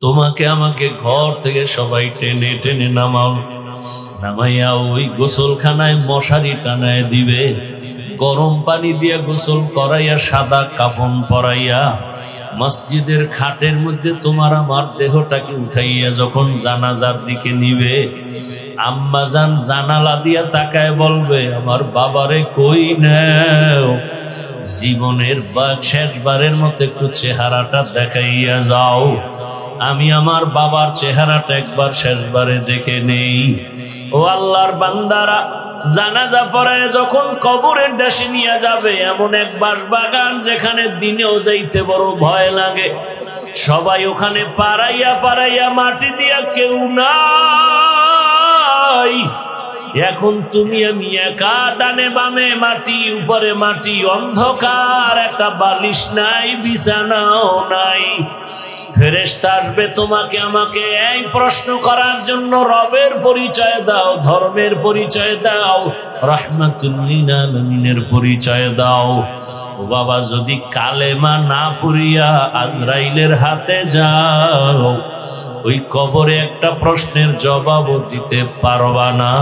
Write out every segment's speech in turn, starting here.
তোমাকে আমাকে ঘর থেকে সবাই টেনে টেনে নামাও, নামাইয়া ওই গোসলখানায় মশারি টানায় দিবে, গরম পানি দিয়ে গোসল করাইয়া সাদা কাফন পরাইয়া মসজিদের খাটের মধ্যে তোমার আমার দেহটাকে উঠাইয়া যখন জানাজার দিকে নিবে, আম্মা জান জানালা দিয়া তাকায় বলবে, আমার বাবারে কই নাও, জীবনের শেষবারের মতো একটু চেহারাটা দেখাইয়া যাও, আমি আমার বাবার চেহারাটা একবার শেষবারে দেখে নেই। ও আল্লাহর বান্দারা, জানাজা পড়ায় যখন কবরের দেশে নিয়ে যাবে, এমন এক বাগান যেখানে দিনেও যাইতে বড় ভয় লাগে, সবাই ওখানে পাড়াইয়া পাড়াইয়া মাটি দিয়া কেউ নাই। এখন তুমি আমি একা, ডানে বামে মাটি, উপরে মাটি, অন্ধকার, একটা বালিশ নাই, বিছানাও নাই। ফেরেশতা আসবে তোমাকে আমাকে এই প্রশ্ন করার জন্য, রবের পরিচয় দাও, ধর্মের পরিচয় দাও, রাহমাতুল লিল আলামিনের পরিচয় দাও। ও বাবা, যদি কালেমা না পড়িয়া আজরাইলের হাতে যাও, ওই কবরে একটা প্রশ্নের জবাবও দিতে পারবা না।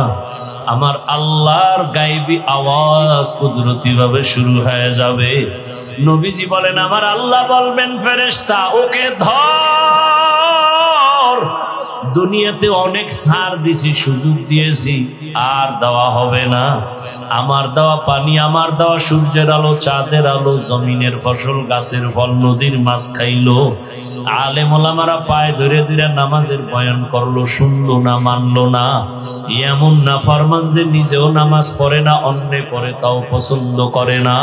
আমার আল্লাহর গায়বী আওয়াজ কুদরতি ভাবে শুরু হয়ে যাবে। নবীজি বলেন, আমার আল্লাহ বলবেন, ফেরেশতা ওকে ধর, দুনিয়াতে অনেক ছাড় দিছি, সুযোগ দিয়েছি, আর দেওয়া হবে না। আমার দেওয়া পানি, আমার দেওয়া সূর্যের আলো, চাঁদের আলো, জমিনের ফসল, গাছের ফল, নদীর মাছ খাইলো, আলেম ওলামারা পায়ে ধরে ধরে নামাজের বয়ান করলো, শুনলো না, মানলো না। এমন না ফরমান যে নিজেও নামাজ পড়ে না, অন্যে পড়ে তাও পছন্দ করে না,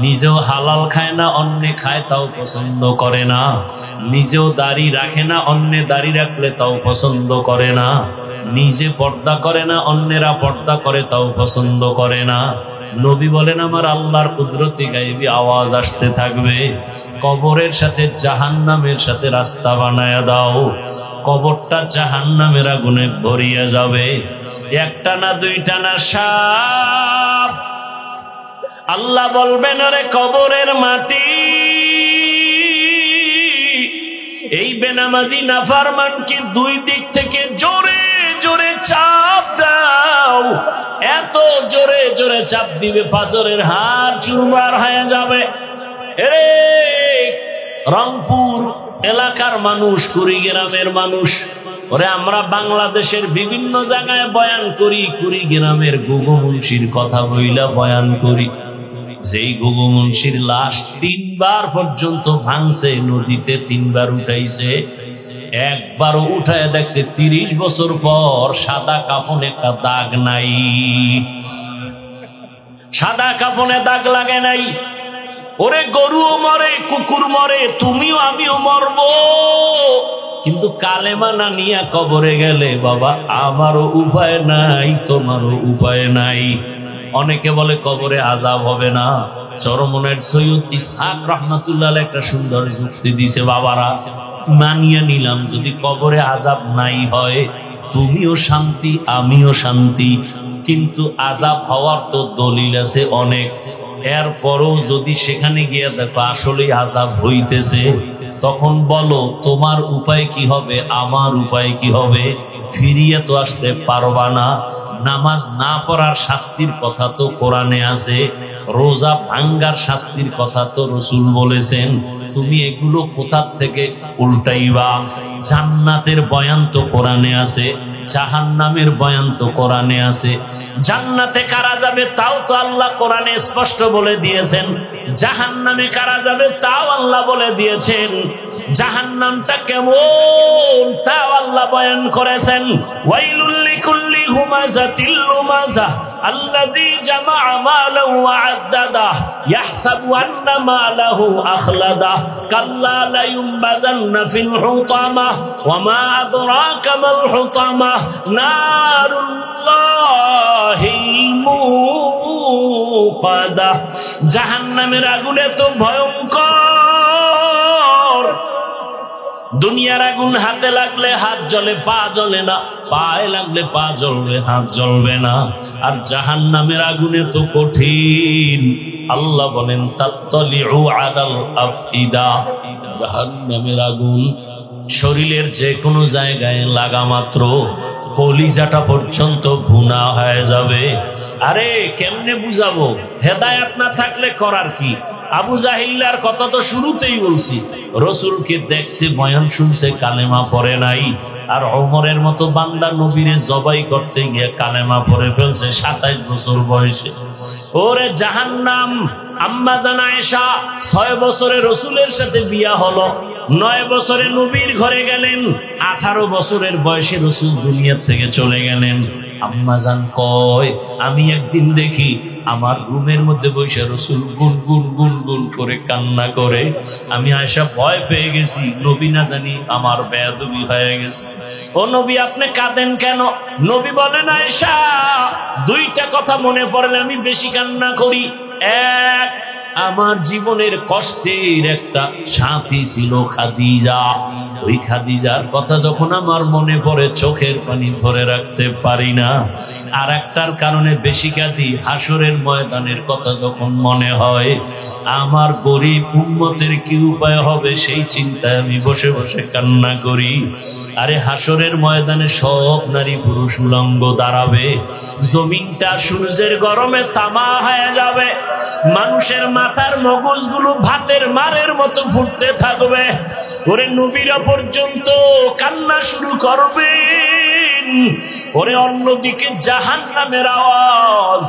নিজেও হালাল খায় না, অন্যে খায় তাও পছন্দ করে না, নিজেও দাড়ি রাখে না, অন্যে দাড়ি রাখলে তাও পছন্দ করে না, নিজে পর্দা করে না, অন্যেরা পর্দা করে তাও পছন্দ করে না। নবী বলেন, আমার আল্লাহর কুদরতি গায়বী আওয়াজ আসতে থাকবে, কবরের সাথে জাহান্নামের সাথে রাস্তা বানায়া দাও, কবরটা জাহান্নামের আগুনে ভরিয়া যাবে। একটা না দুইটা না, সাপ। আল্লাহ বলবেন, আরে কবরের মাটি, এই বেনামাজি নাফরমানকে দুই দিক থেকে জোরে জোরে চাপ দাও। এত জোরে জোরে চাপ দিবে, পাঁজরের হাড় চুরমার হয়ে যাবে। এরে রংপুর এলাকার মানুষ, কুড়িগ্রামের মানুষ, ওরে আমরা বাংলাদেশের বিভিন্ন জায়গায় বয়ান করি, কুড়িগ্রামের গুগু মুন্সির কথা বইলা বয়ান করি। যেই গুগু মুন্সির লাশ 3 বার পর্যন্ত ভাঙছে, নদীতে 3 বার উঠাইছে, একবারও উঠায় দেখছে 30 বছর পর সাদা কাফনে একটা দাগ নাই, সাদা কাফনে দাগ লাগে নাই। ওরে গরুও মরে, কুকুর মরে, তুমিও আমিও মরব, কিন্তু কালেমা না নিয়া কবরে গেলে বাবা আমারও উপায় নাই, তোমারও উপায় নাই। অনেকে বলে কবরে আযাব হবে না। চরমনের সৈয়দ ইসহাক রাহমাতুল্লাহ আলাইহি একটা সুন্দর যুক্তি দিছে, বাবারা মানিয়ে নিলাম যদি কবরে আযাব নাই হয়, তুমিও শান্তি আমিও শান্তি, কিন্তু আযাব হওয়ার তো দলিল আছে অনেক। এরপরও যদি সেখানে গিয়ে দেখো আসলেই আযাব হইতেছে, তখন বলো তোমার উপায় কি হবে, আমার উপায় কি হবে? ফিরিয়ে তো আসতে পারবা না। নামাজ না পড়ার শাস্তির কথা তো কোরআনে আছে, রোজা ভাঙ্গার শাস্তির কথা তো রাসূল বলেছেন, তুমি এগুলো কোথা থেকে উল্টাইবা? জান্নাতের বয়ান তো কোরআনে আছে, জাহান্নামের বয়ান তো কোরআনে আছে। জান্নাতে কারা যাবে তাও তো আল্লাহ কোরআনে স্পষ্ট বলে দিয়েছেন, জাহান্নামে কারা যাবে তাও আল্লাহ বলে দিয়েছেন। জাহান্নামটা কেমন তাও আল্লাহ বয়ান করেছেন। ওয়াইলুল লিকুল্লি হুমাযাতিল লুমাযা আল্লাযী জামাআ মালান ওয়া আদ্দাদা ইয়াহসাবু আন্না মালাহু আখলাদা কাল্লা লা ইউনবাযান্না ফিল হুতামা ওয়া মা আদরাকা মাল হুতামা নারুল্লাহিল মুকাদা। জাহান্নামের আগুন এত ভয়ঙ্কর, দুনিয়ার আগুন হাতে লাগলে হাত জ্বলে, পা জ্বলে না, পায়ে লাগলে পা জ্বলবে, হাত জ্বলবে না। আর জাহান্নামের আগুনে তো কঠিন। আল্লাহ বলেন তাত্তালিউ আলাল আফইদা, জাহান্নামের আগুন শরীরের যে কোনো জায়গায় লাগা মাত্র কলিজাটা পর্যন্ত ভুনা হয়ে যাবে। আরে কেমনে বুঝাবো? হেদায়েত না থাকলে করার কি? আবু জাহিল্লার কথা তো শুরুতেই বলছি, রসুলকে দেখছে, বয়ান শুনছে, কালেমা পড়ে নাই। আর ওমরের মতো বান্দা নবীরে জবাই করতে গিয়ে কালেমা পড়ে ফেলছে 27 বছর বয়সে। ওরে জাহান্নাম! আম্মা জান আয়েশা 6 বছরে রসুলের সাথে বিয়া হলো, 9 বছরে নবীর ঘরে গেলেন, 18 বছরের বয়সে রসুল দুনিয়া থেকে চলে গেলেন। আম্মা জান কয়, আমি একদিন দেখি আমার রুমের মধ্যে বসে রসুল গুন গুন গুন গুন করে কান্না করে। আমি আয়েশা ভয় পেয়ে গেছি, নবী না জানি আমার বেয়াদবি হয়ে গেছে। ও নবী, আপনি কাঁদেন কেন? নবী বলেন, আয়েশা, 2টা কথা মনে পড়লে আমি বেশি কান্না করি। এক, আমার জীবনের কষ্টের একটা সাথী ছিল খাদিজা। ওই খাদিজার কথা যখন আমার মনে পড়ে চোখের পানি ধরে রাখতে পারি না। আর একটার কারণে বেশি কাঁদি, হাসরের ময়দানের কথা যখন মনে হয়, আমার গরিব উম্মতের কি উপায় হবে সেই চিন্তায় আমি বসে বসে কান্না করি। আরে হাসরের ময়দানে সব নারী পুরুষ উলঙ্গ দাঁড়াবে, জমিনটা সূর্যের গরমে তামা হয়ে যাবে, মানুষের মাথার মগজগুলো ভাতের মারের মতো ফুটতে থাকবে। ওরে নবীরা পর্যন্ত কান্না শুরু করবেন। ওরে অন্যদিকে জাহান্নামের আওয়াজ,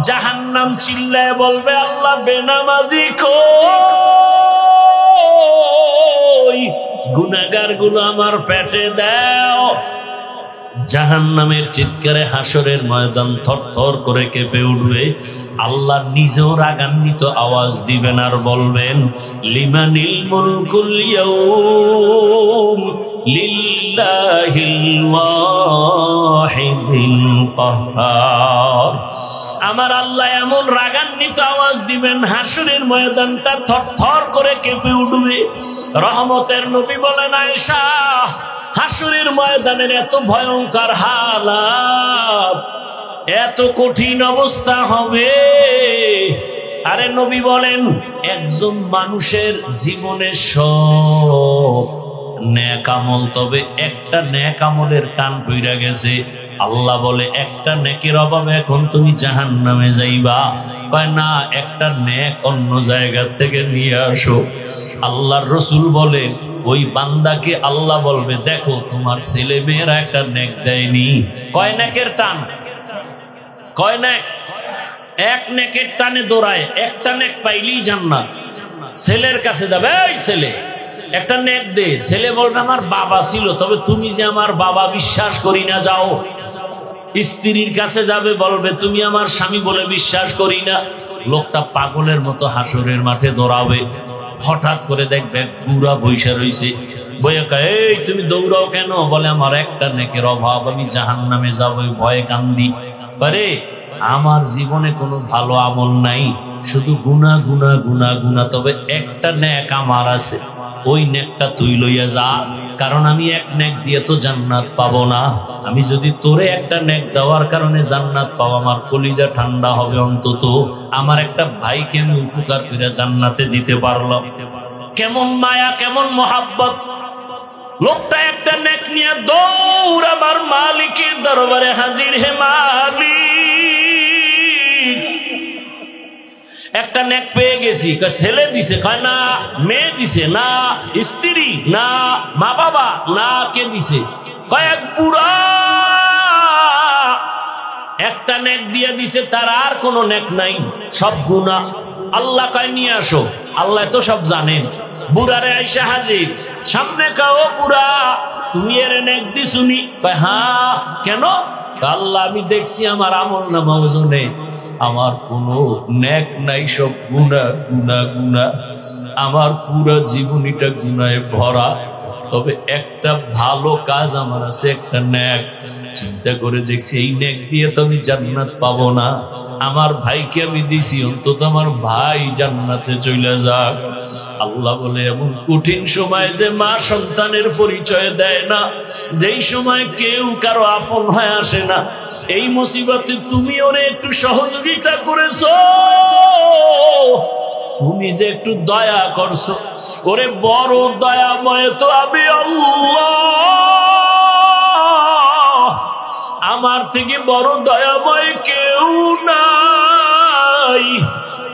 জাহান্নাম চিল্লায় বলবে, আল্লাহ বেনামাজি কই, গুনাহগার গুলো আমার পেটে দাও। জাহান্নামের চিৎকারে হাসরের ময়দান থরথর করে কেঁপে উঠবে। আল্লাহ নিজেও রাগান্বিত আওয়াজ দিবেন আর বলবেন, লিমানিল মুলকুল ইয়াউম লিল্লাহিল ওয়াহিদিল কাহ্হার। আমার আল্লাহ এমন রাগান্বিত আওয়াজ দিবেন, হাসরের ময়দানটা থরথর করে কেঁপে উঠবে। রহমতের নবী বলেন, আয়েশা, হাসরের ময়দানের এত ভয়ঙ্কর হালাত, এত কঠিন অবস্থা হবে। আরে নবী বলেন, একজন মানুষের জীবনের সব নেক আমল, তবে একটা নেক আমলের টান পইরা গেছে। আল্লাহ বলে, একটা নেকের অভাবে এখন তুমি জাহান্নামে যাইবা। কয় না, একটা নেক অন্য জায়গা থেকে নিয়ে আসো। আল্লাহর রসুল বলে, ওই বান্দাকে আল্লাহ বলবে, দেখো তোমার ছেলে মেয়েরা একটা নেক দেয়নি। কয় নেকের টান? কয় নেক? এক নেকের টানে দৌড়ায়, একটা নেক পাইলেই জান্নাত। ছেলের কাছে যাবে, এই ছেলে একটা নেক দে। ছেলে বলবে, আমার বাবা ছিল, তবে তুমি যে আমার বাবা বিশ্বাস করি না, যাও। স্ত্রীর কাছে যাবে, বলবে, তুমি আমার স্বামী বলে বিশ্বাস করি না। লোকটা পাগলের মতো হাসরের মাঠে দৌড়াবে। হঠাৎ করে দেখবে বুড়া বৈশা রইছে, বইয়া কয়, এই তুমি দৌড়াও কেন? বলে, আমার একটা নেকের অভাব, আমি জাহান্নামে যাবো, ভয়ে কান্দি। আরে আমার জীবনে কোনো ভালো আমল নাই, শুধু গুনাহ গুনাহ গুনাহ গুনাহ, তবে একটা নেক আমার আছে, ওই নেকটা তুই লইয়া যা। কারণ আমি এক নেক দিয়ে তো জান্নাত পাবো না। আমি যদি তোরে একটা নেক দেওয়ার কারণে জান্নাত পাবো, আমার কলিজা ঠান্ডা হবে। অন্তত আমার একটা ভাইকে আমি উপকার করে জান্নাতে দিতে পারলাম। কেমন মায়া, কেমন মহাব্বত! লোকটা একটা নেক নিয়ে দৌড় আমার মালিকের দরবারে হাজির। হে মালিক, একটা নেক পেয়ে গেছি। ছেলে দিছে? কয় না। মেয়ে দিছে? না। স্ত্রী? না। মা বাবা? না। কে দিছে? কয়েক বুড়া একটা নেক দিয়ে দিছে, তার আর কোনো নেক নাই, সব গুনাহ। আল্লাহ কয়, নিয়ে আসো। আল্লাহ তো সব জানেন। বুড়ারে আইসা হাজির, সামনে কাও, বুড়া তুমি এর নেক দিছুনি? কয়, হ্যাঁ। কেন? আল্লাহ, আমি দেখছি আমার আমল নামা ওজনে আমার কোনো নেক নাই, সব গুনাহ গুনাহ গুনাহ। আমার পুরো জীবনীটা গুনাহে ভরা, তবে একটা ভালো কাজ আমার আছে, একটা নেক। চিন্তা করে দেখছি, এই নেক দিয়ে তো আমি জান্নাত পাবো না। আমার ভাইকে আমি দিছি, অন্তত আমার ভাই জান্নাতে চলে যাক। আল্লাহ বলে, এমন কঠিন সময় যে মা সন্তানের পরিচয় দেয় না, যেই সময় কেউ কারো আপন হয়ে আসে না, এই মুসিবতে তুমি ওরে একটু সহযোগিতা করেছো, তুমি যে একটু দয়া করছো, ওরে বড় দয়াময় তো আমি আল্লাহ, আমার থেকে বড় দয়াময় কেউ নাই।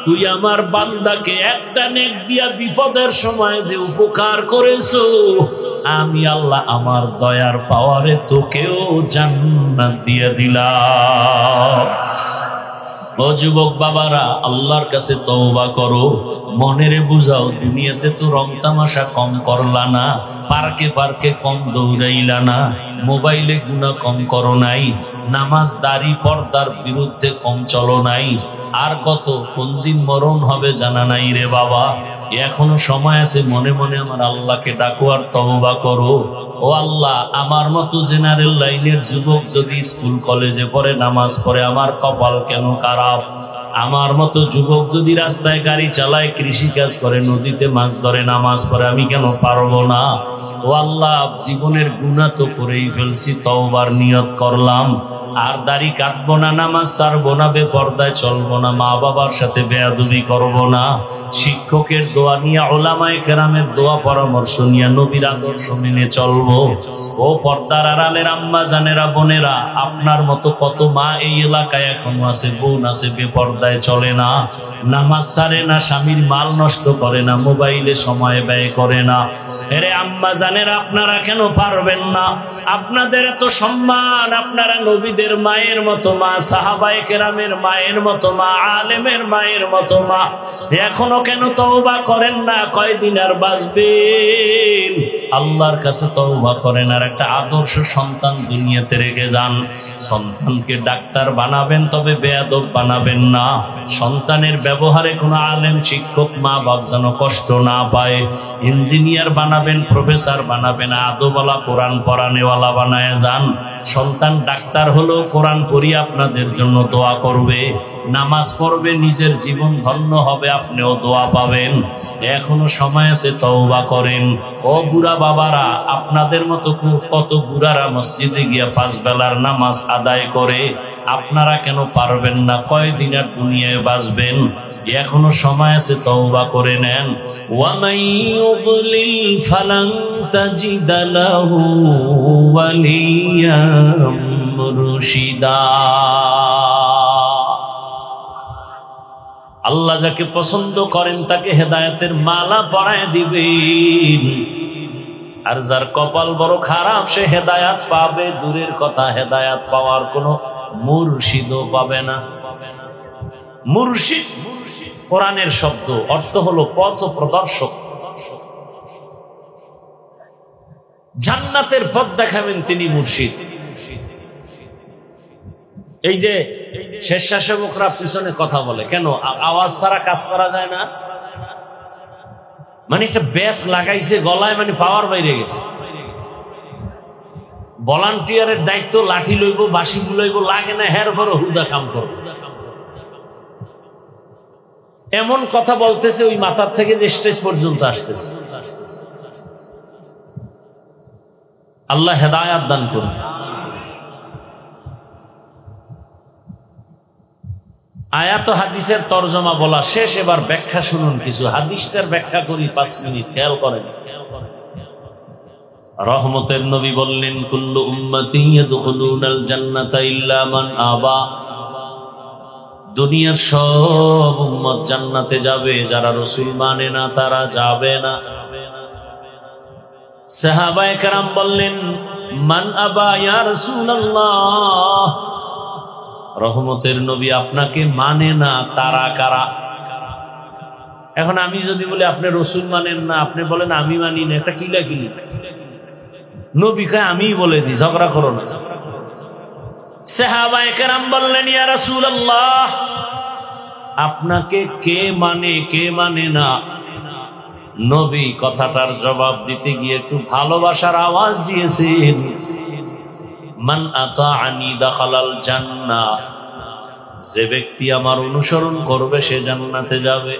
তুই আমার বান্দাকে একটা নেক দিয়া বিপদের সময় যে উপকার করেছো, আমি আল্লাহ আমার দয়ার পাওয়ারে তোকেও জান্নাত দিয়ে দিলাম। ও যুবক বাবারা, আল্লাহর কাছে তওবা করো, মনেরে বুঝাও দুনিয়াতে তো রং তামাশা কম করলা না, পার্কে পার্কে কম দৌড়াইলা না, মোবাইলে গুনাহ কম করো নাই, নামাজ দাড়ি পর্দার বিরুদ্ধে কম চলো নাই, আর কত কোন দিন মরণ হবে জানা নাই রে বাবা। এখনো সময় আছে, মনে মনে আমার আল্লাহকে ডাকো আর তওবা করো। ও আল্লাহ, আমার মতো জেনারেল লাইনের যুবক যদি স্কুল কলেজে পড়ে, নামাজ পড়ে, আমার কপাল কেন খারাপ। আমার মতো যুবক যদি রাস্তায় গাড়ি চালায়, কৃষি কাজ করে, নদীতে মাছ ধরে, নামাজ পড়ে, আমি কেন পারবো না। ও আল্লাহ, জীবনের গুনাহ তো করেই ফেলছি, তওবার নিয়ত করলাম, আর দাড়ি কাটবো না, নামাজ ছাড়বো না, বেপরদায় চলবো না, মা বাবার সাথে বেয়াদবি করবো না, শিক্ষকের দোয়া নিয়ে, ওলামায়ে কেরামের দোয়া পরামর্শ নিয়ে, নবীর আদর্শ মেনে চলবো। ও পর্দার আড়ালের আম্মা জানেরা, বোনেরা, আপনার মতো কত মা এই এলাকায় এখনো আছে, বোন আছে, বেপর্দায় চলে না, নামাজ ছাড়ে না, স্বামীর মাল নষ্ট করে না, মোবাইলে সময় ব্যয় করে না। এরে আম্মা জানেরা, আপনারা কেন পারবেন না? আপনাদের এত সম্মান, আপনারা নবীদের মায়ের মতো মা, সাহাবায়ে কেরামের মায়ের মতো মা, আলেমের মায়ের মতো মা, এখনো কেন তওবা করেন না? কয়দিন আর বাঁচবেন? আল্লাহর কাছে তওবা করেন, আর একটা আদর্শ সন্তান দুনিয়াতে রেখে যান। সন্তানকে ডাক্তার বানাবেন, তবে বেয়াদব বানাবেন না। সন্তানের ব্যবহারে কোনো আলেম, শিক্ষক, মা বাপ যেন কষ্ট না পায়। ইঞ্জিনিয়ার বানাবেন, প্রফেসর বানাবেন, আদবওয়ালা, কোরআন পড়ানেওয়ালা বানায় যান। সন্তান ডাক্তার হলেও কোরআন পড়িয়ে আপনাদের জন্য দোয়া করবে, নামাজ পড়বে, নিজের জীবন ধন্য হবে, আপনিও দোয়া পাবেন। এখনো সময় আছে, তওবা করেন। ও বুড়া বাবারা, আপনাদের মতো কত বুড়ারা মসজিদে গিয়া 5 বেলার নামাজ আদায় করে, আপনারা কেন পারবেন না? কয়দিন আর দুনিয়ায় বাঁচবেন? এখনো সময় আছে, তওবা করে নেন। ওয়ামাই ইউদ্লিল ফালান তাজিদা লাহু ওয়ালিয়াম মুরশিদা। আল্লাহ যাকে পছন্দ করেন তাকে হেদায়েতের মালা পরায় দিবেন, আর যার কপাল বড় খারাপ সে হেদায়েত পাবে দূরের কথা, হেদায়েত পাওয়ার কোনো মুর্শিদও পাবে না। মুর্শিদ কোরআনের শব্দ, অর্থ হলো পথ প্রদর্শক। জান্নাতের পথ দেখাবেন তিনি মুর্শিদ। এই যে স্বেচ্ছাসেবকরা পিছনে কথা বলে, কেন আওয়াজ ছাড়া কাজ করা যায় না? মানে একটা ব্যাস লাগাইছে গলায়, মানে পাওয়ার বাইরে গেছে। ভলান্টিয়ারের দায়িত্ব, লাঠি লইব, বাঁশি বুলাইব, লাগে না, হের পর হুদা কাম করব। এমন কথা বলতেছে ওই মাথার থেকে যে স্টেজ পর্যন্ত আসতেছে। আল্লাহ হেদায়াত দান করুন। আয়াত হাদিসের তরজমা বলা শেষ, এবার ব্যাখ্যা শুনুন। কিছু হাদিসটার ব্যাখ্যা করি 5 মিনিট, খেয়াল করেন। রহমতের নবী বললেন, কুল্লু উম্মতি ইয়াদখুলুনাল জান্নাতা ইল্লা মান আবা। দুনিয়ার সব উম্মত জান্নাতে যাবে, যারা রাসূল মানে না তারা যাবে না। সাহাবায়ে কেরাম বললেন, মান আবা ইয়া রাসূলুল্লাহ। রহমতের নবী আপনাকে মানে না, তারা কারা? এখন আমি যদি বলি আপনি রাসূল মানেন না, আপনি বলেন আমি মানি না, এটা কিলাকিলি। নবী কয় আমি বলে দিই, ঝগড়া করো না। সাহাবায়ে কেরাম বললেন, ইয়া রাসূলুল্লাহ, আপনাকে কে মানে কে মানে না? নবী কথাটার জবাব দিতে গিয়ে একটু ভালোবাসার আওয়াজ দিয়েছেন, মান আতাআনি দাখালাল জান্নাহ। যে ব্যক্তি আমার অনুসরণ করবে সে জান্নাতে যাবে।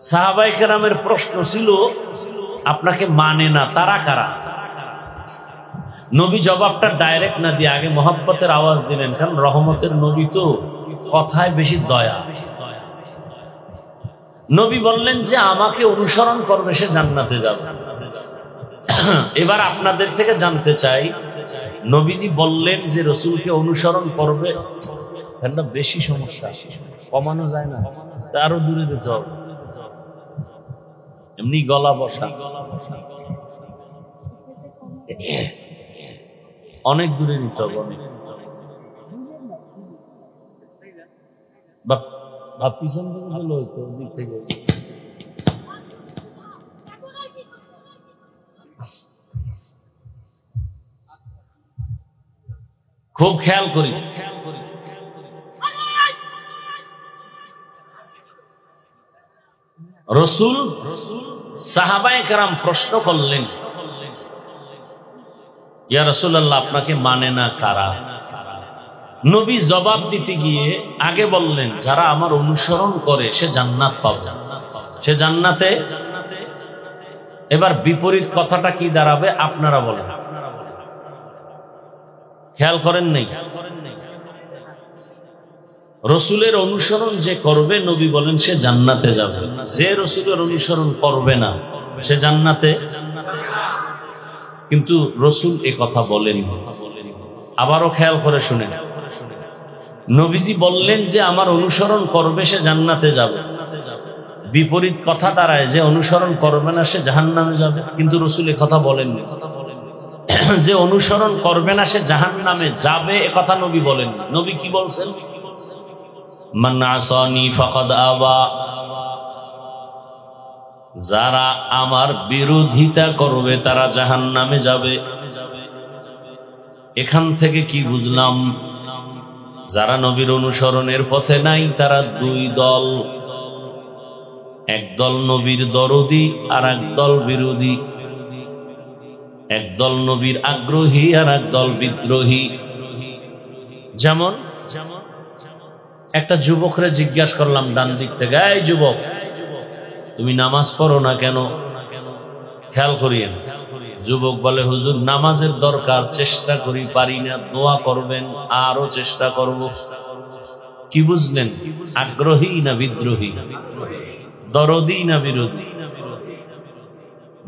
সাহাবায়ে কেরামের প্রশ্ন ছিল, আপনাকে মানে না, তারা কারা? নবী জবাবটা ডাইরেক্ট না দিয়ে আগে মহব্বতের আওয়াজ দিলেন, কারণ রহমতের নবী তো কথায় বেশি দয়া। নবী বললেন যে আমাকে অনুসরণ করবে সে জান্নাতে যাবে। এবার আপনাদের থেকে জানতে চাই, নবীজি বললেন যে রসুলকে অনুসরণ করবে, এটা বেশি সমস্যা, কমানো যায় না, আরো দূরে যেতে হবে। এমনি গলা বসা, অনেক দূরে নিতে হবে, অনেক। পিছন থেকে গেল হইতো, দিক থেকে খুব খেয়াল করি। রসুল সাহাবায়ে কেরাম প্রশ্ন করলেন, ইয়া রাসূলুল্লাহ আপনাকে মানে না কারা? নবী জবাব দিতে গিয়ে আগে বললেন যারা আমার অনুসরণ করে সে জান্নাত পাবে, সে জান্নাতে। এবার বিপরীত কথাটা কি দাঁড়াবে আপনারা বলেন, খেয়াল করেন নাই? রসুলের অনুসরণ যে করবে নবী বলেন সে জান্নাতে যাবে, যে রসুলের অনুসরণ করবে না সে জান্নাতে। কিন্তু রসুল এ কথা বলেন। আবারও খেয়াল করে শুনেন, নবীজি বললেন যে আমার অনুসরণ করবে সে জান্নাতে যাবে, বিপরীত কথা দাঁড়ায় যে অনুসরণ করবে না সে জাহান্নামে যাবে। কিন্তু রসুল এ কথা বলেননি, যে অনুসরণ করবে না সে জাহান্নামে যাবে এ কথা নবী বলেন। নবী কি বলছেন? মান আসানি ফাকাদ আবা, যারা আমার বিরোধিতা করবে তারা জাহান্নামে যাবে। এখান থেকে কি বুঝলাম? যারা নবীর অনুসরণের পথে নাই তারা দুই দল, একদল নবীর দরদি আর একদল বিরোধী, একদল নবীর আগ্রহী আর একদল বিদ্রোহী। যেমন একটা যুবকরে জিজ্ঞাসা করলাম ডান দিক থেকে, এই যুবক তুমি নামাজ পড়ো না কেন? খেয়াল করিয়েন, যুবক বলে হুজুর নামাজের দরকার, চেষ্টা করি পারি না, দোয়া করবেন। আরো চেষ্টা করব। কি বুঝলেন? আগ্রহী না বিদ্রোহী, দরদি না বিরোধী?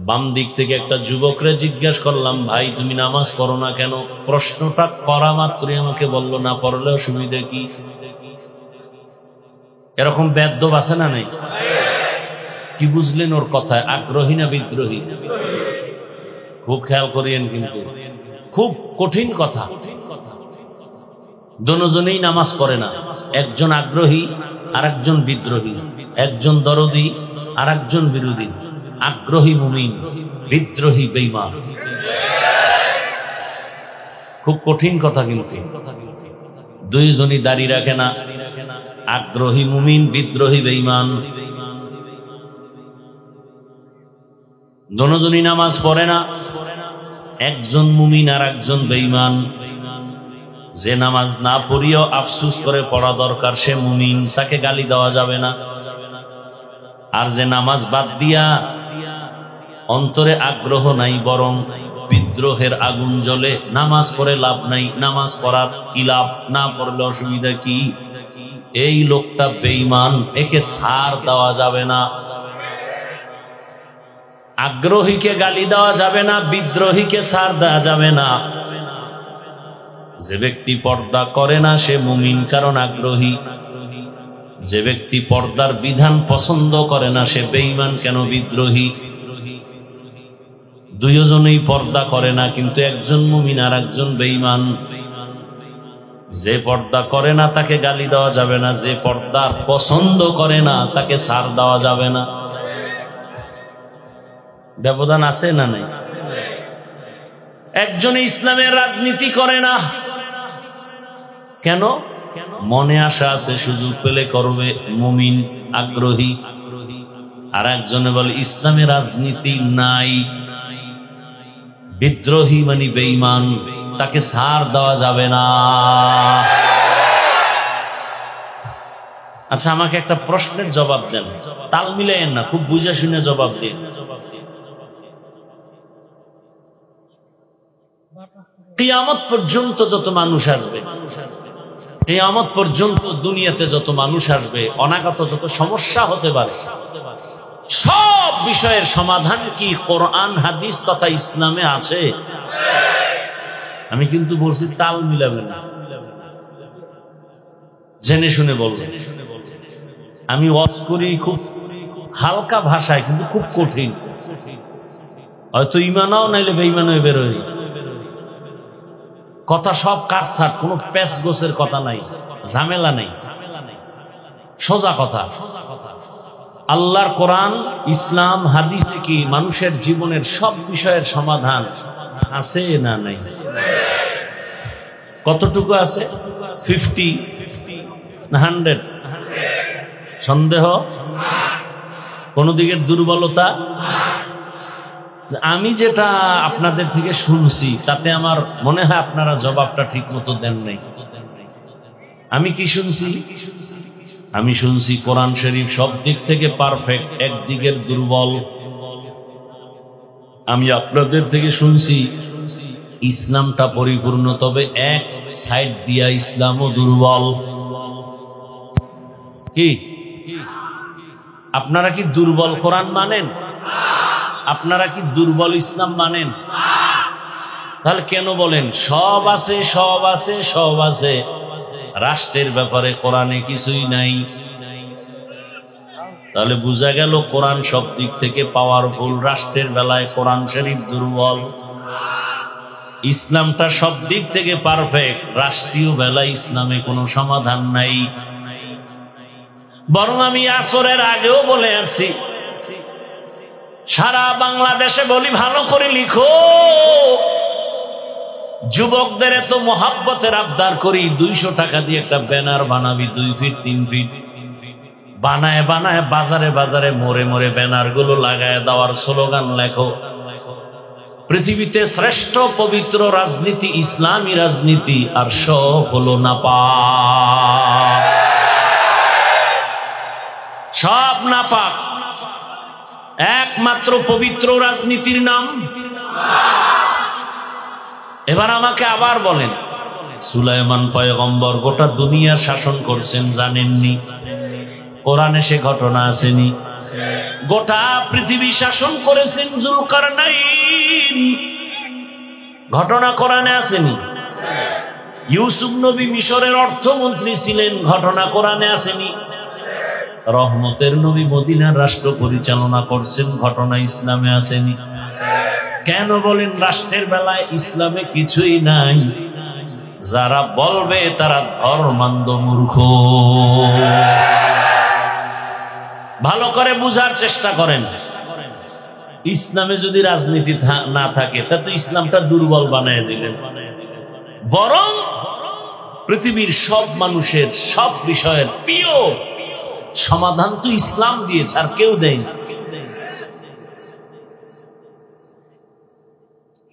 বাম দিক থেকে একটা যুবকরে জিজ্ঞাসা করলাম, ভাই তুমি নামাজ পড়ো না কেন? প্রশ্নটা করা মাত্রই আমাকে বলল না পড়লে অসুবিধা কি? এরকম বেদ্যব আছে না নাই? কি বুঝলেন ওর কথায়? আগ্রহী না বিদ্রোহী? খুব খেয়াল করিয়েন, কিন্তু খুব কঠিন কথা। দুজনেই নামাজ পড়ে না, একজন আগ্রহী আর একজন বিদ্রোহী, একজন দরদি আর একজন বিরোধী। আগ্রহী মুমিন, বিদ্রোহী বেঈমান। খুব কঠিন কথা, কিন্তু দুইজনই দাড়ি রাখে না, আগ্রহী মুমিন, বিদ্রোহী বেঈমান। দুজনই নামাজ পড়ে না, একজন মুমিন আর একজন বেঈমান। যে নামাজ না পড়িও আফসোস করে পড়া দরকার সে মুমিন, তাকে গালি দেওয়া যাবে না। আর যে নামাজ বাদ দিয়া অন্তরে আগ্রহ নাই বরং বিদ্রোহের আগুন জ্বলে, নামাজ পড়ে লাভ নাই, নামাজ পড়ার কি লাভ, না পড়লে অসুবিধা কি? এই লোকটা বেঈমান, একে ছাড় দেওয়া যাবে না। আগ্রহীকে গালি দেওয়া যাবে না, বিদ্রোহীকে ছাড় দেওয়া যাবে না। যে ব্যক্তি পর্দা করে না সে মুমিন, কারণ আগ্রহী। যে ব্যক্তি পর্দার বিধান পছন্দ করে না সে বেঈমান, কেন বিদ্রোহী। দুইজনেই পর্দা করে না, কিন্তু একজন মুমিন আর একজন বেঈমান। যে পর্দা করে না তাকে গালি দেওয়া যাবে না, যে পর্দার পছন্দ করে না তাকে ছাড় দেওয়া যাবে না। ব্যবধান আছে না নাই? একজন ইসলামের রাজনীতি করে না, কেন? মনে আশা আছে সুযোগ পেলে করবে, মুমিন আগ্রহী। আর একজনে বলে ইসলামের রাজনীতি নাই, বিদ্রোহী মানে বেঈমান, তাকে ছাড় দেওয়া যাবে না। আচ্ছা আমাকে একটা প্রশ্নের জবাব দেন, তাল মিলাইয়েন না, খুব বুঝে শুনে জবাব দিন। কিয়ামত পর্যন্ত যত মানুষ আসবে, কিয়ামত পর্যন্ত দুনিয়াতে যত মানুষ আসবে, অনাগত যত সমস্যা হতে পারে, সব বিষয়ের সমাধান কি কোরআন হাদিস তথা ইসলামে আছে? আমি কিন্তু বলছি তাল মিলাবে না, জেনে শুনে বলবেন। আমি ওয়াজ করি খুব হালকা ভাষায়, কিন্তু খুব কঠিন। হয়তো ইমানও নাইলে বেঈমানও বেরোয়। কথা সব কাটছাট, কোনো প্যাচ গোছের কথা নাই, ঝামেলা নেই, সোজা কথা। আল্লাহর কোরআন ইসলাম হাদিসে কি মানুষের জীবনের সব বিষয়ের সমাধান আছে না নাই? কতটুকু আছে? 50 না 100? সন্দেহ? কোন দিকের দুর্বলতা? আমি যেটা আপনাদের থেকে শুনছি তাতে আমার মনে হয় আপনারা জবাবটা ঠিক মতো দেন নাই। আমি কি শুনছি? আমি শুনছি কোরআন শরীফ সব দিক থেকে পারফেক্ট, একদিকের দুর্বল। আমি আপনাদের থেকে শুনছি ইসলামটা পরিপূর্ণ, তবে এক সাইড দিয়া ইসলামও দুর্বল। কি আপনারা কি দুর্বল কোরআন মানেন? আপনারা কি দুর্বল ইসলাম মানেন? তাহলে কেন বলেন সব আছে, সব আছে, সব আছে, রাষ্ট্রের ব্যাপারে কোরআনে কিছুই নাই? তাহলে বোঝা গেল কোরআন সব দিক থেকে পাওয়ারফুল, রাষ্ট্রের বেলায় কোরআন শরীফ দুর্বল। ইসলামটা সব দিক থেকে পারফেক্ট, রাষ্ট্রীয় বেলায় ইসলামে কোনো সমাধান নাই। বরং আমি আসরের আগেও বলে আসছি, সারা বাংলাদেশে বলি ভালো করে লিখো। যুবকদের এত মোহাব্বতের আবদার করি, 200 টাকা দিয়ে একটা ব্যানার বানাবি 2 ফিট 3 ফিট, বানায় বানায় বাজারে বাজারে মোড়ে মোড়ে ব্যানার গুলো লাগায় দেওয়ার স্লোগান লেখো। পৃথিবীতে শ্রেষ্ঠ পবিত্র রাজনীতি ইসলামী রাজনীতি, আর সব হলো নাপাক, সব নাপাক। একমাত্র পবিত্র রাজনীতির নাম। এবার আমাকে আবার বলেন, সুলাইমান পয়গম্বর গোটা দুনিয়া শাসন করছেন, জানেননি? কোরআনে সে ঘটনা আসেনি? গোটা পৃথিবী শাসন করেছেন যুলকারনাইন, ঘটনা কোরআনে আসেনি? ইউসুফ নবী মিশরের অর্থমন্ত্রী ছিলেন, ঘটনা কোরআনে আসেনি? রহমতের নবী মদিনার রাষ্ট্র পরিচালনা করছেন, ঘটনা ইসলামে আসেনি? কেন বলেন রাষ্ট্রের বেলায় ইসলামে কিছুই নাই? যারা বলবে তারা ধর্মান্ধ মূর্খ। ভালো করে বুঝার চেষ্টা করেন। ইসলামে যদি রাজনীতি না থাকে তাতে ইসলামটা দুর্বল বানিয়ে দিলেন। বরং পৃথিবীর সব মানুষের সব বিষয়ের প্রিয় সমাধান তো ইসলাম দিয়েছে, আর কেউ দেয়নি।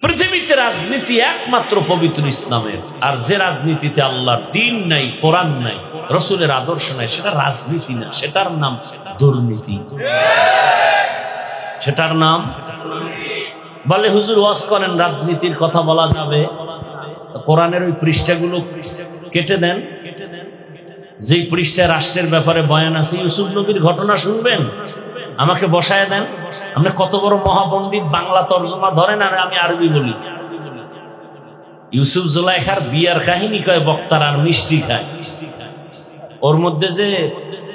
পৃথিবীতে রাজনীতি একমাত্র পবিত্র ইসলামের, আর যে রাজনীতিতে আল্লাহর দ্বীন নাই, কোরআন নাই, রসুলের আদর্শ নাই, সেটা রাজনীতি না, সেটার নাম দুর্নীতি। সেটার নাম বলে হুজুর ওয়াজ করেন রাজনীতির কথা বলা যাবে, কোরআনের ওই পৃষ্ঠাগুলো কেটে দেন, যেই পৃষ্ঠায় রাষ্ট্রের ব্যাপারে বয়ান আছে। ইউসুফ নবীর ঘটনা শুনবেন, আমাকে বসায় দেন। আপনি কত বড় মহাপণ্ডিত, বাংলা তর্জমা ধরেন আর আমি আরবি বলি। ইউসুফ জুলাইখার বিয়ার কাহিনী কয় বক্তার, আর মিষ্টি খায়। ওর মধ্যে যে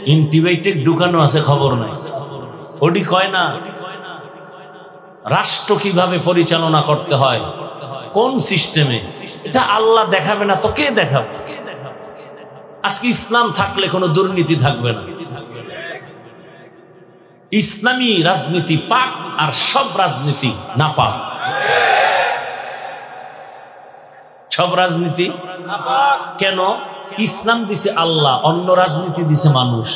অ্যান্টিবায়োটিক ঢুকানো আছে খবর নাই, ওটি কয় না। রাষ্ট্র কিভাবে পরিচালনা করতে হয়, কোন সিস্টেমে, এটা আল্লাহ দেখাবে না তো কে দেখাবে? আজকে ইসলাম থাকলে কোনো দুর্নীতি থাকবে না। ইসলামী রাজনীতি পাক, আর সব রাজনীতি না পাক। সব রাজনীতি কেন? ইসলাম দিছে আল্লাহ, অন্য রাজনীতি দিছে মানুষ।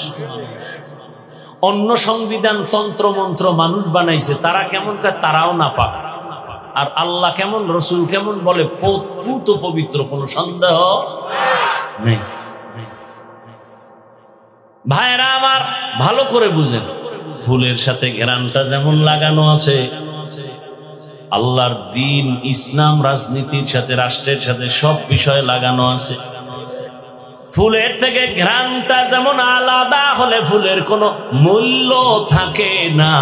অন্য সংবিধান তন্ত্র মন্ত্র মানুষ বানাইছে, তারা কেমন করে? তারাও না পাক। আর আল্লাহ কেমন, রসুল কেমন, বলে পুত পবিত্র, কোনো সন্দেহ নেই। ভাইরা আমার, ভালো করে বুঝেন, ফুলের সাথে ঘেরানটা যেমন লাগানো আছে, আল্লাহর দ্বীন ইসলাম রাজনীতির সাথে, রাষ্ট্রের সাথে সব বিষয়ে লাগানো আছে। ফুলের থেকে ঘ্রাণটা যেমন আলাদা হলে ফুলের কোনো মূল্য থাকে না,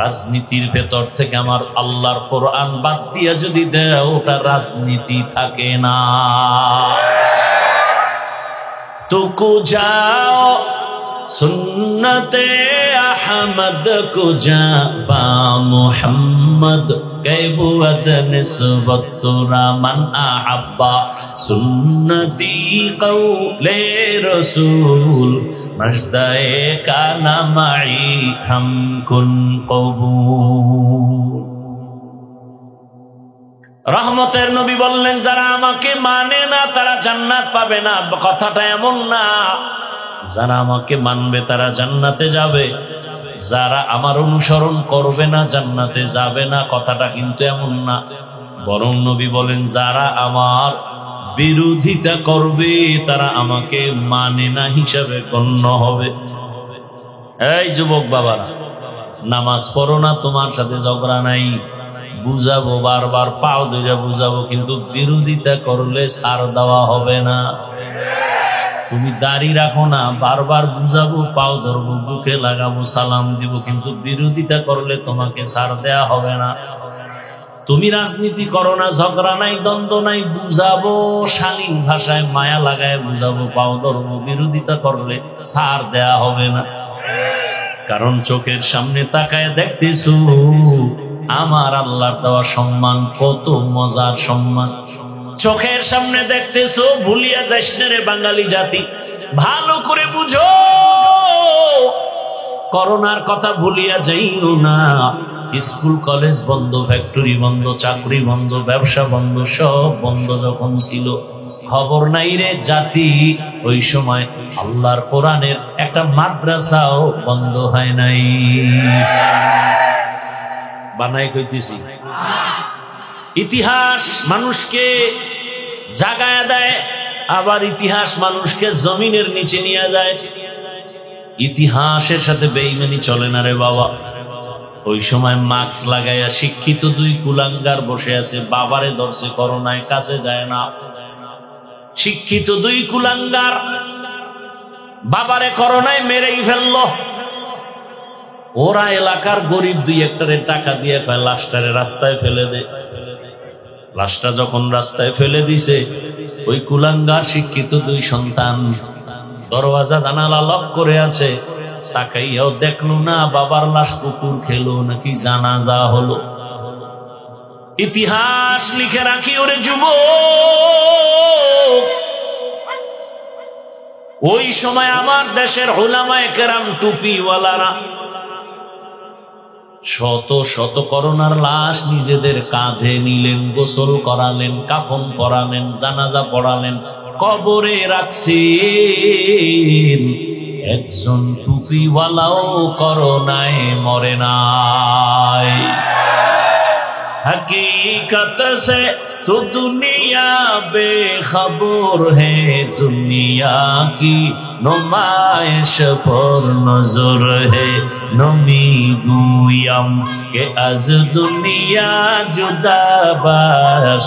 রাজনীতির ভেতর থেকে আমার আল্লাহর কোরআন বাদ দিয়ে যদি দেয় ওটা রাজনীতি থাকে না। তুকু যাও সুন্নতে আহমদ কুজা বা মুহাম্মদ कैबुअद निस्बत तुरा मन अहब्बा सुन्नती कौले रसूल मजदाए काना माई हम कुन कबूल। রহমতের নবী বললেন যারা আমাকে মানে না তারা জান্নাত পাবে না। কথাটা এমন না, যারা আমাকে মানবে তারা জান্নাতে যাবে, যারা আমার অনুসরণ করবে না জান্নাতে যাবে না। কথাটা কিন্তু এমন না, বরং নবী বলেন যারা আমার বিরোধিতা করবে তারা আমাকে মানে না হিসাবে গণ্য হবে। এই যুবক বাবারা, নামাজ পড়ো না, তোমার সাথে ঝগড়া নাই, বুঝাবো, বারবার পাও ধরে বুঝাবো, কিন্তু বিরোধিতা করলে ছাড় দেওয়া হবে না। তুমি দাড়ি রাখো না, বারবার বুঝাবো, পাও ধরবো, বুকে লাগাবো, সালাম দিব, কিন্তু বিরোধিতা করলে তোমাকে ছাড় দেয়া হবে না। তুমি রাজনীতি করো না, ঝগড়া নাই, দ্বন্দ্ব নাই, বুঝাবো, শালীন ভাষায় মায়া লাগায় বুঝাবো, পাও ধরবো, বিরোধিতা করলে ছাড় দেয়া হবে না। কারণ চোখের সামনে তাকায় দেখতেছো আমার আল্লাহর দেওয়া সম্মান কত মজার সম্মান। চোখের সামনে দেখতেছো, ভুলিয়া যাস না রে বাঙালি জাতি, ভালো করে বুঝো। করোনার কথা ভুলিয়া যাইও না, স্কুল কলেজ বন্ধ, ফ্যাক্টরি বন্ধ, চাকরি বন্ধ, ব্যবসা বন্ধ, সব বন্ধ যখন ছিল, খবর নাই রে জাতি, ওই সময় আল্লাহর কোরআনের একটা মাদ্রাসাও বন্ধ হয় নাই। বানাই কইতেছি, ইতিহাস মানুষকে জাগায় দেয়, আবার ইতিহাস মানুষকে জমিনের নিচে নিয়ে যায়। ইতিহাসের সাথে বেঈমানি চলে না রে বাবা। ওই সময় মাস্ক লাগাইয়া শিক্ষিত দুই কুলাঙ্গার বসে আছে, বাবারে ধরছে করোনায়, কাছে যায় না। শিক্ষিত দুই কুলাঙ্গার বাবারে করোনায় মেরেই ফেললো। ওরা এলাকার গরিব দুই একটারে টাকা দিয়ে লাশটারে রাস্তায় ফেলে দেয়। লাশটা যখন রাস্তায় ফেলে দিছে, ওই কুলাঙ্গার শিক্ষিত দুই সন্তান দরওয়াজা জানালা লক করে আছে, তাকাইয়াও দেখলো না বাবার লাশ কুকুর খেলো নাকি জানাজা হলো। ইতিহাস লিখে রাখি ওরে যুবক, ওই সময় আমার দেশের উলামায়ে কেরাম টুপিওয়ালারা শত শত করোনার লাশ নিজেদের কাঁধে নিলেন, গোসল করালেন, কাফন পরালেন, জানাজা পড়ালেন, কবরে রাখছেন। একজন টুপিওয়ালাও করোনায় মরে নাই। हकीकत से तो दुनिया बेखबर है, दुनिया की नुमाइश पर नजर है। नमी गुयम के आज दुनिया जुदा बाश,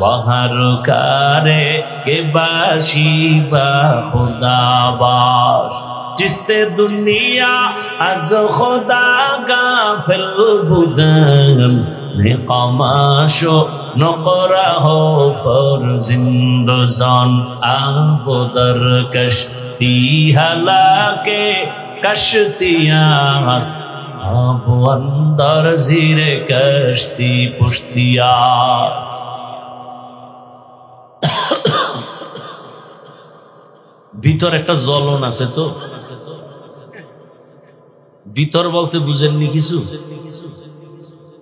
बाहर कारे के बाशी बा खुदा बाश। जिसते दुनिया आज खुदा गाफिल बुदन, निकामाशो नकरा हो फर्जिंदोजान। आबदर कश्ती हलाके कश्तियास, आब अंदर जीरे कश्ती पुश्तियास। ভিতর একটা জ্বলন আছে তো, ভিতর বলতে বুঝেননি কিছু?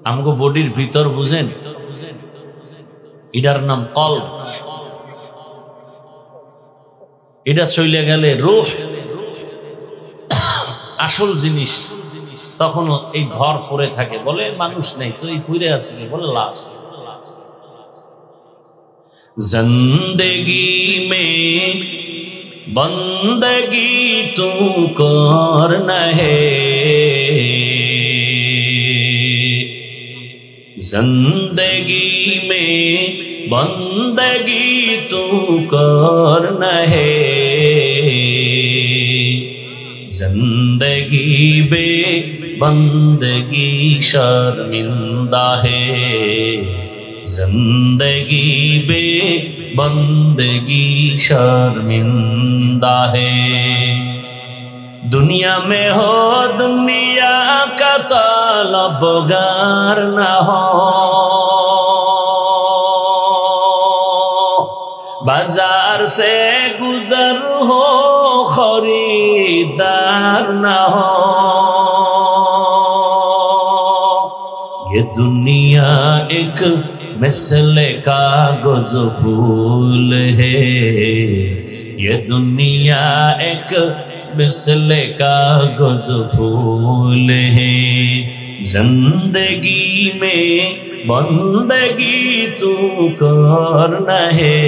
আমগো বডির ভিতর বুঝেন, এটার নাম কলব। এটা চলে গেলে রূহ, আসল জিনিস, তখন এই ঘর পড়ে থাকে, বলে মানুষ নেই তো, এই পুড়ে আছে, বলে লাশ। জিন্দেগি মে बंदगी तू कर नहे, जिंदगी में बंदगी तू करना है, जिंदगी बे बंदगी शर्मिंदा है, जिंदगी बे बंदगी शर्मिंदा है। दुनिया में हो दुनिया का तलबगार न हो, बाजार से गुजर हो खरीदार न हो। ये दुनिया एक मिसले कागज फूल है, ये दुनिया एक मिसले कागज फूल है, जिंदगी में बंदगी तू करना है,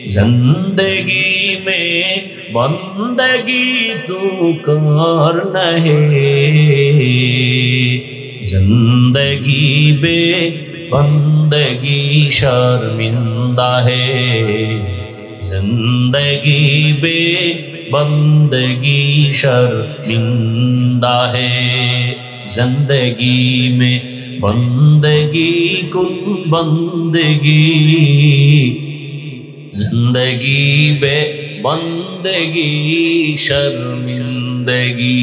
जिंदगी में बंदगी तू करना है, जिंदगी बे बंदगी शर्मिंदा है, जिंदगी बे बंदगी शर्मिंदा है। जिंदगी में बंदगी कुन बंदगी, जिंदगी बे बंदगी शर्मिंदगी।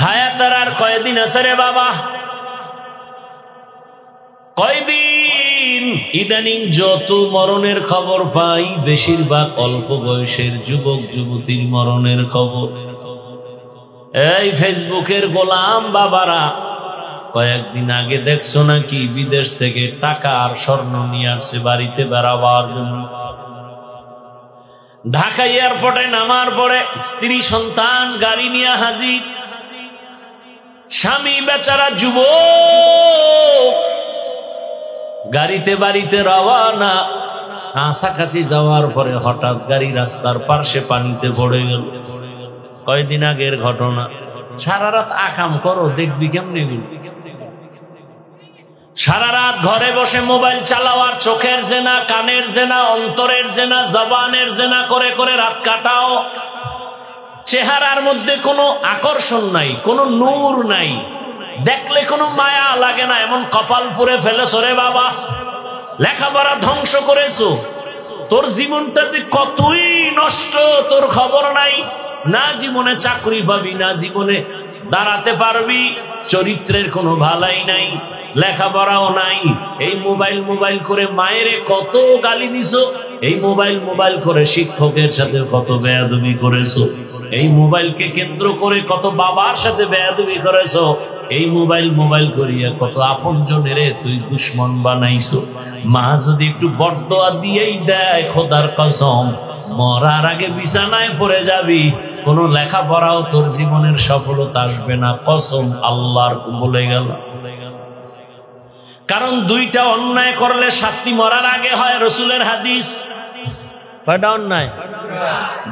হায়াতের আর কয়দিন আছে রে বাবা, কয়দিন? ইদানিং যত মরণের খবর পাই বেশিরভাগ অল্প বয়সের যুবক যুবতীর মরণের খবর। এই ফেসবুকের গোলাম বাবারা, কয়েকদিন আগে দেখছো নাকি বিদেশ থেকে টাকা আর স্বর্ণ নিয়ে আসছে বাড়িতে বেড়াবার জন্য। ঢাকা এয়ারপোর্টে নামার পরে স্ত্রী সন্তান গাড়ি নিয়ে হাজির, স্বামী বেচারা যুবক গাড়িতে বাড়িতে রওয়ানা। কাছাকাছি যাওয়ার পরে হঠাৎ গাড়ি রাস্তার পার্শ্বে পানিতে পড়ে গেল। কয়দিন আগের ঘটনা। সারা রাত আকাম করো, দেখবি কেমনি গেল। সারা রাত ঘরে বসে মোবাইল চালাওয়ার, চোখের জেনা, কানের জেনা, অন্তরের জেনা, জবানের জেনা করে করে রাত কাটাও। চেহারার মধ্যে কোনো আকর্ষণ নাই, কোনো নূর নাই, দেখলে কোনো মায়া লাগে না, এমন কপাল পুরে ফেলেছো রে বাবা। লেখাপড়া ধ্বংস করেছো, তোর জীবনটা যে কতই নষ্ট তোর খবর নাই। না জীবনে চাকরি পাবি, না জীবনে দাঁড়াতে পারবি, চরিত্রের কোনো ভালাই নাই, লেখাপড়াও নাই। এই মোবাইল মোবাইল করে মায়েরে কত গালি দিছো, এই মোবাইল মোবাইল করে শিক্ষকের সাথে কত বেয়াদবি করেছো, এই মোবাইলকে কেন্দ্র করে কত বাবার সাথে বেয়াদবি করেছো, এই মোবাইল মোবাইল করিয়া কত আপনজনের তুই দুশ্মন বানাইছো। মা যদি একটু বরদোয়া দিয়েই দেয়, খোদার কসম মরার আগে বিছানায় পড়ে যাবি, কোনো লেখাপড়াও তোর জীবনের সফলতা আসবে না, কসম আল্লাহর বলে গেল। কারণ দুইটা অন্যায় করলে শাস্তি মরার আগে হয়, রাসূলের হাদিস। কয়টা অন্যায়?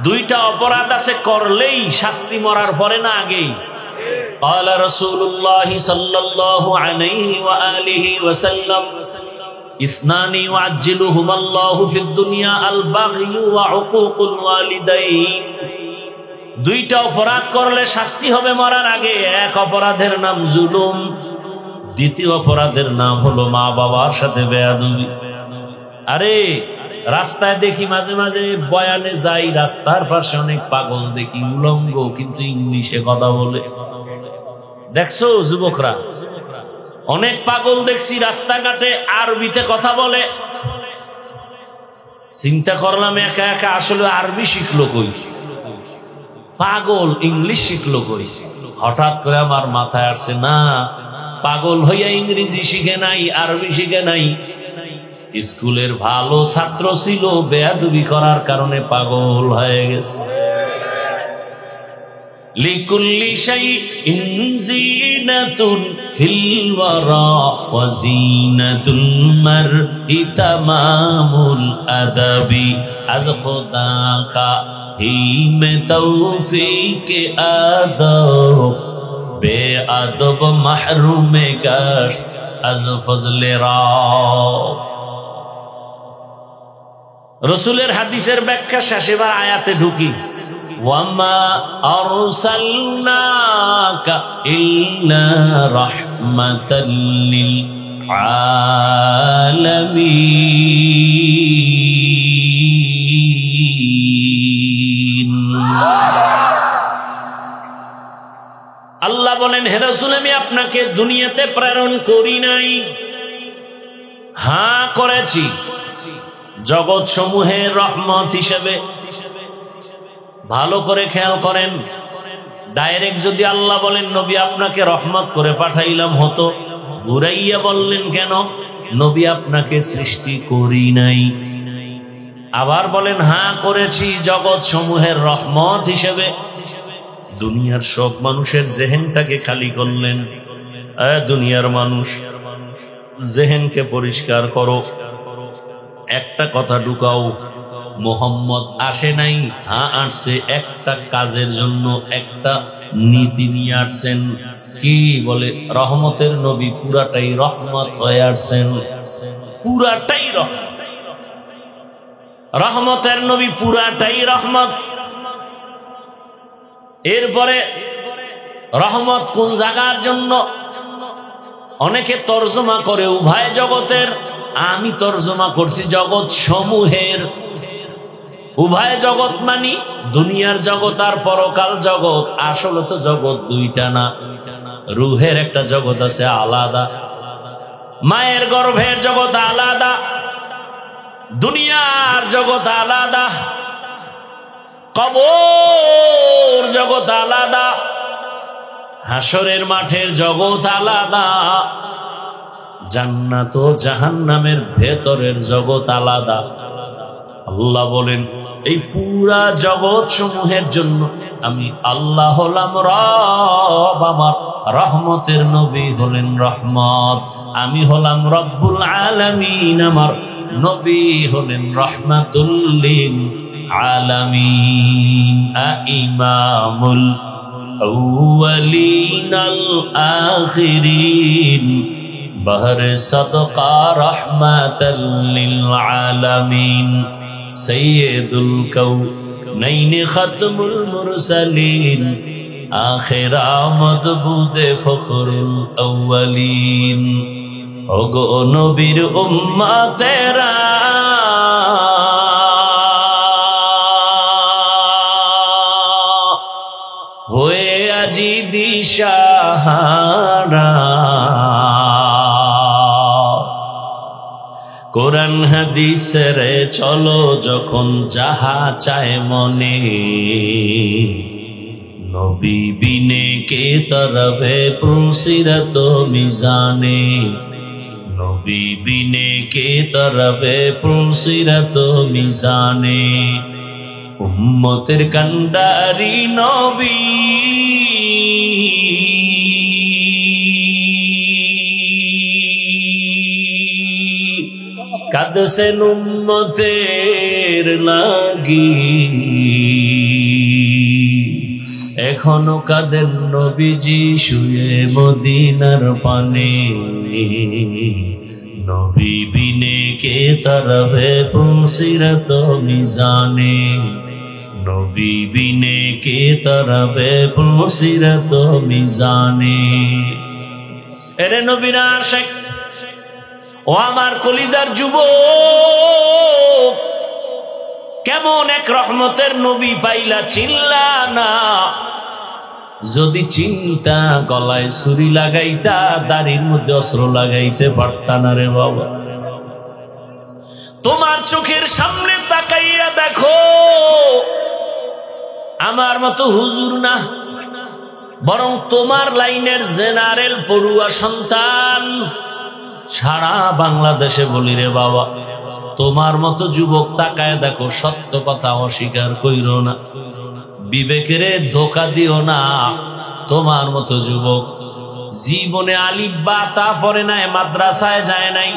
দুইটা অপরাধ আছে, করলেই শাস্তি মরার পরে না আগেই। قال رسول الله صلى الله عليه وآله وسلم اثنان يعجلهما الله في الدنيا البغي وعقوق الوالدين। দুইটা অপরাধ করলে শাস্তি হবে মরার আগে। এক অপরাধের নাম জুলুম, দ্বিতীয় অপরাধের নাম হলো মা বাবার সাথে বেয়াদবি। আরে রাস্তায় দেখি মাঝে মাঝে বয়ানে যাই, রাস্তার পাশে অনেক পাগল দেখি, উলঙ্গ কিন্তু ইংলিশে কথা বলে। দেখছো যুবকরা, অনেক পাগল দেখছি রাস্তাঘাটে আরবিতে কথা বলে। চিন্তা করলাম একা একা, আসলে আরবি শিখলো কই, পাগল ইংলিশ শিখলো কই। হঠাৎ করে আমার মাথায় আসছে, না পাগল হইয়া ইংরেজি শিখে নাই, আরবি শিখে নাই, স্কুলের ভালো ছাত্র ছিল, বেয়াদবি করার কারণে পাগল হয়ে গেছে। লিকুল্লি শাইইন জিনাতুন ফিল ওয়ারা ওয়া জিনাতুল মারই তামামুল আদাবি আজ খুদা কা হি মে তৌফিক আদব বেআদব মাহরুমে গাশত আজ ফজলে রাসূলের হাদিসের ব্যাখ্যা শেষ। এবার আয়াতে ঢুকি। ওয়ামা আরসালনাকা ইল্লা রাহমাতাল লিল আলামিন। আল্লাহ বলেন, হে রাসূল, আমি আপনাকে দুনিয়াতে প্রেরণ করি নাই, হ্যাঁ করেছি জগৎ সমূহের রহমত হিসেবে। ভালো করে খেয়াল করেন, ডাইরেক্ট যদি আল্লাহ বলেন নবী আপনাকে রহমত করে পাঠাইলাম হতো, ঘুরাইয়া বললেন কেন নবী আপনাকে সৃষ্টি করি নাই? আবার বলেন হ্যাঁ করেছি জগৎ সমূহের রহমত হিসেবে। দুনিয়ার সব মানুষের জেহেনটাকে খালি করলেন। দুনিয়ার মানুষ, জেহেনকে পরিষ্কার করো, একটা কথা ঢুকাও, মোহাম্মদ আসে নাই, হ্যাঁ আসছে একটা কাজের জন্য, একটা নীতি নিয়ে আসছেন। কি বলে? রহমতের নবী পুরাটাই রহমত হয়ে আসছেন, পুরাটাই রহমত। রহমতের নবী পুরাটাই রহমত। এরপরে রহমত কোন জায়গার জন্য? অনেকে তর্জমা করে উভয় জগতের, আমি তর্জমা করছি জগৎ সমূহের। উভয় জগৎ মানি দুনিয়ার জগৎ আর পরকাল জগৎ। আসলে তো জগৎ দুইটা না, রুহের একটা জগৎ আছে আলাদা, মায়ের গর্ভের জগৎ আলাদা, দুনিয়ার জগৎ আলাদা, কবর জগৎ আলাদা, হাসরের মাঠের জগৎ আলাদা, জান্নাত ও জাহান্নামের ভেতরের জগৎ আলাদা। আল্লাহ বলেন এই পুরা জগৎ সমূহের জন্য আমি আল্লাহ হলাম রব, আমার রহমতের নবী হলেন রহমত। আমি হলাম রব্বুল আলামিন, আমার নবী হলেন রহমাতুল লিল আলামিন। ইমামুল আউয়ালিন আল আখিরিন, বহরে সদকা রহমাতাল লিল আলামিন, সৈয়দুল কাউনাইন খাতমুল মুরসালিন, আখির আমদ বুদে ফখরুল আউয়ালিন। ওগো নবীর উম্মতেরা, হয়ে আজি দিশাহারা, কোরআন হাদিসের চলো যখন যাহা চায় মনে, নবী বিনে কে তরবে পুলসিরত মিজানে, নবী বিনে কে তরবে পুলসিরত মিজানে। উম্মতের কান্ডারি নবী, কাঁদছেন উম্মতের লাগি, এখনো কাঁদেন নবীজি শুয়ে মদিনার পানে, নবী বিনে কে তরবে পুলসিরত মিজানে, নবী বিনে কে তরবে পুলসিরত মিজানে। এরে নবীর আশিক, ও আমার কলিজার যুবক, কেমন এক রহমতের নবী পাইলা চিনলা না? যদি চিন্তা গলায় ছুরি লাগাইতা, দাড়ির মধ্যে অস্ত্র লাগাইতে পারতা না রে বাবা। তোমার চোখের সামনে তাকাইয়া দেখো, আমার মতো হুজুর না, বরং তোমার লাইনের জেনারেল পড়ুয়া সন্তান। সারা বাংলাদেশে বলি রে বাবা, তোমার মতো যুবক তাকায় দেখো, সত্য কথা অস্বীকার কইরো না, বিবেকের ধোকা দিও না। তোমার মতো যুবক জীবনে আলিফ বা তা পড়ে নাই, মাদ্রাসায় যায় নাই,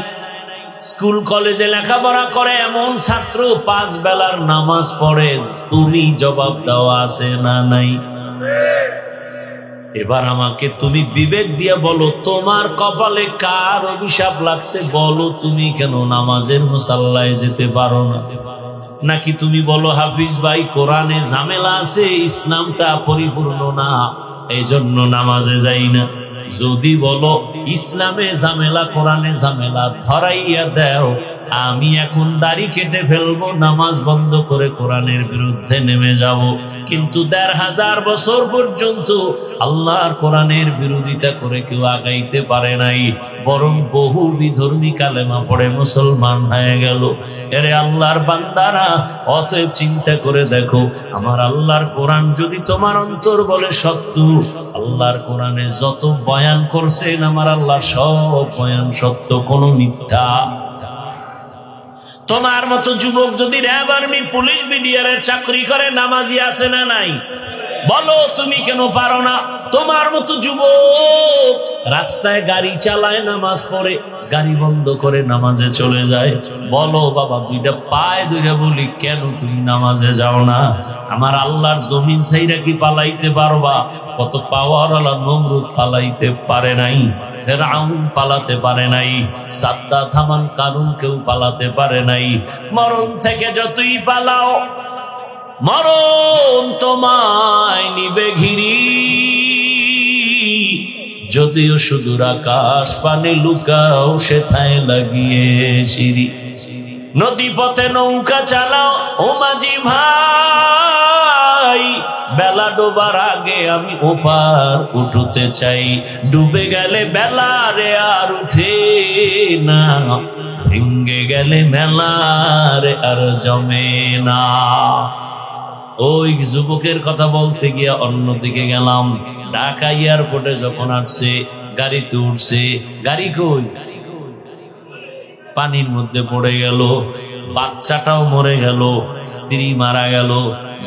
স্কুল কলেজে লেখাপড়া করে এমন ছাত্র 5 বেলার নামাজ পড়ে, তুমি জবাব দেওয়া আছে না নাই? এবার আমাকে তুমি বিবেক দিয়ে বলো, তোমার কপালে কার অভিশাপ লাগছে? বলো তুমি কেন নামাজের মুসাল্লায় যেতে পারো না? নাকি তুমি বলো হাফিজ ভাই কোরআনে ঝামেলা আছে, ইসলামটা পরিপূর্ণ না, এই জন্য নামাজে যাই না? যদি বলো ইসলামে ঝামেলা কোরআনে ঝামেলা, ধরাইয়া দাও, আমি এখন দাড়ি কেটে ফেলবো, নামাজ বন্ধ করে কোরআনের বিরুদ্ধে নেমে যাব। কিন্তু ১৫০০ বছর পর্যন্ত আল্লাহর কোরআনের বিরোধিতা করে কেউ আগাইতে পারে নাই, বরং বহু বিধর্মী কালেমা পড়ে মুসলমান হয়ে গেল। এরে আল্লাহর বান্দারা, অতএব চিন্তা করে দেখো, আমার আল্লাহর কোরআন যদি তোমার অন্তর বলে সত্য, আল্লাহর কোরআনে যত বয়ান করছেন আমার আল্লাহ সব বয়ান সত্য, কোনো মিথ্যা। তোমার মতো যুবক যদি র্যাব আর্মি পুলিশ বিডিআরের চাকরি করে, নামাজি আছে না নাই? বলো তুমি কেন পারো না? তোমার মতো যুবক রাস্তায় গাড়ি চালায়, নামাজ পড়ে, গাড়ি বন্ধ করে নামাজে চলে যায়। বলো বাবা, দুইটা পায়ে ধরে বলি, কেন তুমি নামাজে যাও না? আমার আল্লাহর জমিন ছাইরা কি পালাইতে পারবা? কত পাওয়ারওয়ালা নমরুদ পালাইতে পারে নাই, ফেরাউন পালাতে পারে নাই, সাদ্দাত হামান কারুন কেউ পালাতে পারে নাই। মরণ থেকে যতই পালাও, মরণ তোমায় নিবে ঘিরি। যদিও সুদূর আকাশ পানে লুকাও, সেথায় লাগিয়ে সিঁড়ি। নদী পথে নৌকা চালাও ও মাঝি ভাই, বেলা ডোবার আগে আমি ওপার উঠতে চাই। ডুবে গেলে বেলা রে আর উঠে না, ভেঙ্গে গেলে মেলা রে আর জমে না। ওই যুবকের কথা বলতে গিয়া অন্যদিকে গেলাম। ঢাকা এয়ারপোর্টে যখন আসছে, গাড়িতে উঠছে, গাড়ি কই? পানির মধ্যে পড়ে গেল, বাচ্চাটাও মরে গেল, স্ত্রী মারা গেল।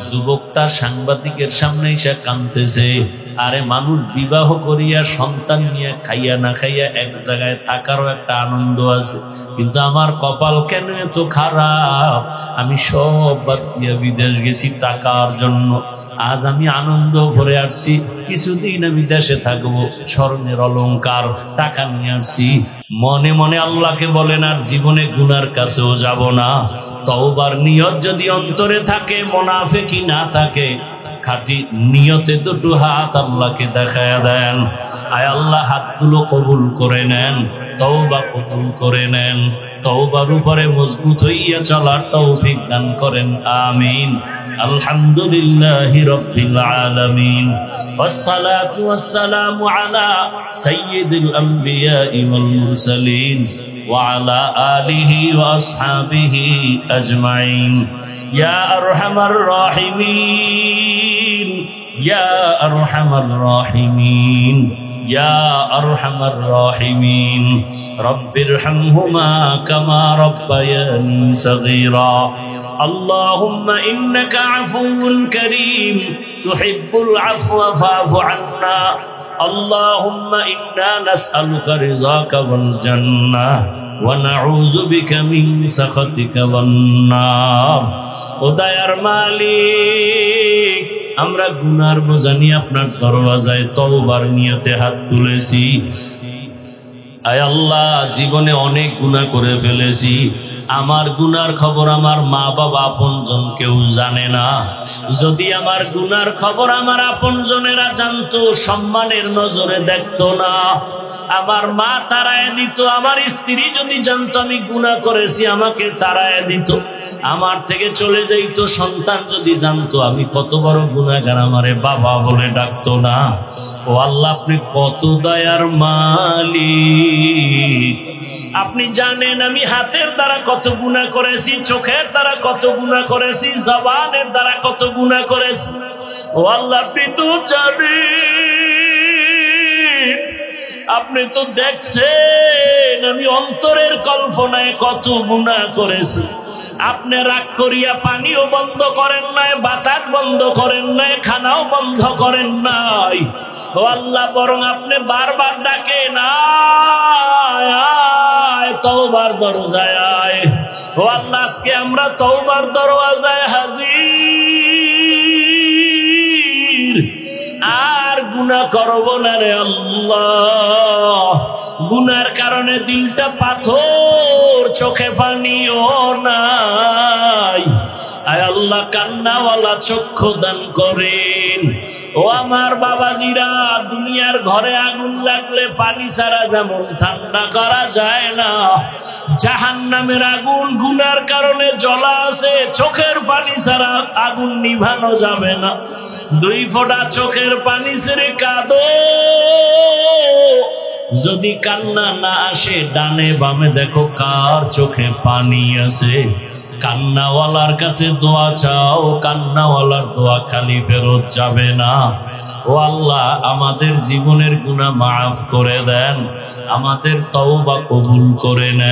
যুবকটা সাংবাদিকের সামনে এসে কাঁদতেছে। আরে মানুষ বিবাহ করিয়া সন্তান নিয়ে খাইয়া না খাইয়া এক জায়গায় থাকারও একটা আনন্দ আছে, কিন্তু আমার কপাল কেন এত খারাপ? আমি সব বাদ দিয়া বিদেশ গেছি টাকার জন্য, আজ আমি আনন্দ ভরে আসছি, কিছুদিন আমি দেশে থাকবো, স্বর্ণের অলংকার টাকা নিয়ে আসছি। মনে মনে আল্লাহকে বলেন আর জীবনে গুনার কাছেও যাব না। তওবার নিয়ত যদি অন্তরে থাকে, মুনাফিকি না থাকে, খাঁটি নিয়তে দুটো হাত আল্লাহকে দেখায়া দেন। আয় আল্লাহ, হাতগুলো কবুল করে নেন, তওবা কবুল করে নেন, তওবার উপরে মজবুত হইয়া চলার তৌফিক দান করেন, আমিন। আলহামদুলিল্লাহি রাব্বিল আলামিন, ওয়াসসালাতু ওয়াসসালামু আলা সাইয়্যিদিল আমবিয়াই ওয়াল মুরসালিন ওয়া আলা আলিহি ওয়া আসহাবিহি আজমাইন। ইয়া আরহামার রাহিমিন, ইয়া আরহামার রাহিমিন, ইয়া আরহামার রাহিমিন। রব্বিরহামহুমা কামা রাব্বায়ানি সগীরা। আল্লাহুম্মা ইন্নাকা আফুউন কারীম, তুহিব্বুল আফওয়া ফা'ফু আন্না। আল্লাহুম্মা ইন্না নাসআলুকা রিযাকা ওয়াল জান্নাহ ওয়া নাউযু বিকা মিন সাখাতিকা ওয়ান নার। ও দয়ার মালিক, আমরা গুনার বোঝা নিয়ে আপনার দরওয়াজায় তওবার নিয়তে হাত তুলেছি। আয় আল্লাহ, জীবনে অনেক গুনাহ করে ফেলেছি। আমার গুনার খবর আমার মা বাবা আপনজন কেউ জানে না। যদি আমার গুনার খবর আমার আপনজনেরা জানতো, সম্মানের নজরে দেখতো না, আমার মা তাড়ায় দিত। আমার স্ত্রী যদি জানতো আমি গুনাহ করেছি, আমাকে তাড়ায় দিত, আমার থেকে চলে যাইত। সন্তান যদি জানতো আমি কত বড় গুনাহগার, আমারে বাবা বলে ডাকতো না। ও আল্লাহ, আপনি কত দয়ার মালিক। আপনি জানেন আমি হাতের দ্বারা কত গুনাহ করেছি, চোখের দ্বারা কত গুনাহ করেছি, জবানের দ্বারা কত গুনাহ করেছি। ও আল্লাহ, আপনি তো জানেন, আপনি তো দেখছেন আমি অন্তরের কল্পনায় কত গুনাহ করেছি। আপনি রাগ করিয়া পানিও বন্ধ করেন নাই, বাতাস বন্ধ করেন নাই, খানাও বন্ধ করেন নাই। ও আল্লাহ, বরং আপনি বারবার ডাকেন, আয় তওবার দরজায় আয়। ও আল্লাহ, আজকে আমরা তওবার দরওয়াজায় হাজির। আর গুনাহ করব না রে আল্লাহ। গুনার কারণে দিলটা পাথর, চোখে পানিও নাই। আয় আল্লাহ, কান্নাওয়ালা চক্ষু দান করেন। ও আমার বাবাজিরা, দুনিয়ার ঘরে আগুন লাগলে পানি ছাড়া যেমন ঠান্ডা করা যায় না, জাহান্নামের আগুন গুনার কারণে জ্বলা আছে, চোখের পানি ছাড়া আগুন নিভানো যাবে না। 2 ফোঁটা চোখের পানি ছেড়ে কাঁদো। যদি কান্না না আসে, ডানে বামে দেখো কার চোখে পানি আছে। কান্নাওয়ালার কাছে দোয়া চাও, কান্নাওয়ালার দোয়া খালি ফেরত যাবে না। ও আল্লাহ, আমাদের জীবনের গুনাহ মাফ করে দেন, আমাদের তওবা কবুল করে নেন।